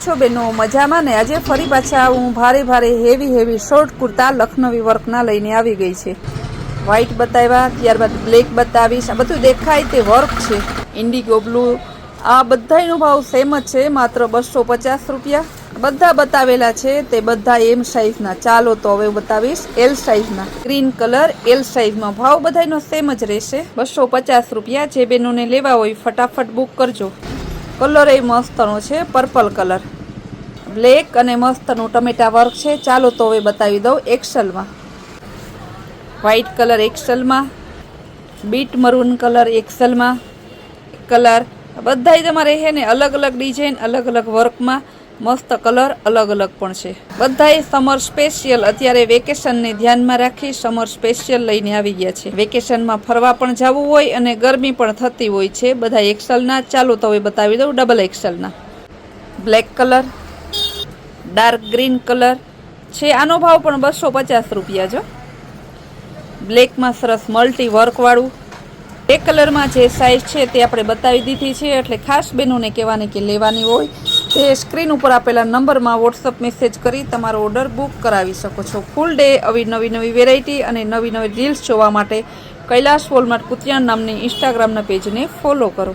છો બેનો મજામાં ને? આજે ફરી પાછા હું ભારે હેવી શોર્ટ કુર્તા લખનવી વર્કના લઈને આવી ગઈ છે. વ્હાઈટ બતાવ્યા, ત્યારબાદ બ્લેક બતાવીશ. આ બધું દેખાય તે વર્ક છે. ઇન્ડિગો બ્લુ, આ બધાનો ભાવ સેમ જ છે, માત્ર 250 રૂપિયા. બધા બતાવેલા છે તે બધા એમ સાઇઝના. ચાલો તો હવે બતાવીશ એલ સાઇઝના. ગ્રીન કલર એલ સાઇઝમાં. ભાવ બધાનો સેમ જ રહેશે, 250 રૂપિયા. જે બેનોને લેવા હોય ફટાફટ બુક કરજો. કલર એ મસ્તનો છે, પર્પલ કલર, બ્લેક અને મસ્તનું ટમેટા વર્ક છે. ચાલો તો હવે બતાવી દઉં એક્સેલમાં. વ્હાઈટ કલર એક્સેલમાં, બીટ મરૂન કલર એક્સેલમાં. કલર બધાય તમારે છે ને અલગ અલગ ડિઝાઇન, અલગ અલગ વર્કમાં, મસ્ત કલર અલગ અલગ પણ છે. બધાય સમર સ્પેશિયલ. અત્યારે વેકેશનને ધ્યાનમાં રાખી સમર સ્પેશિયલ લઈને આવી ગયા છે. વેકેશનમાં ફરવા પણ જવું હોય અને ગરમી પણ થતી હોય છે. બધા એક્સેલના. ચાલો તો હવે બતાવી દઉં ડબલ એક્સેલના. Black colour, dark green colour છે. આનો ભાવ પણ 250 રૂપિયા. જો બ્લેકમાં સરસ મલ્ટી વર્કવાળું. એ કલરમાં જે સાઇઝ છે તે આપણે બતાવી દીધી છે, એટલે ખાસ બહેનોને કહેવાની કે લેવાની હોય તે સ્ક્રીન ઉપર આપેલા નંબરમાં વોટ્સઅપ મેસેજ કરી તમારો ઓર્ડર બુક કરાવી શકો છો. ફૂલ ડે આવી નવી વેરાયટી અને નવી રીલ્સ જોવા માટે કૈલાશ વોલમાર્ટ કુતિયાણ નામની ઇન્સ્ટાગ્રામના પેજને ફોલો કરો.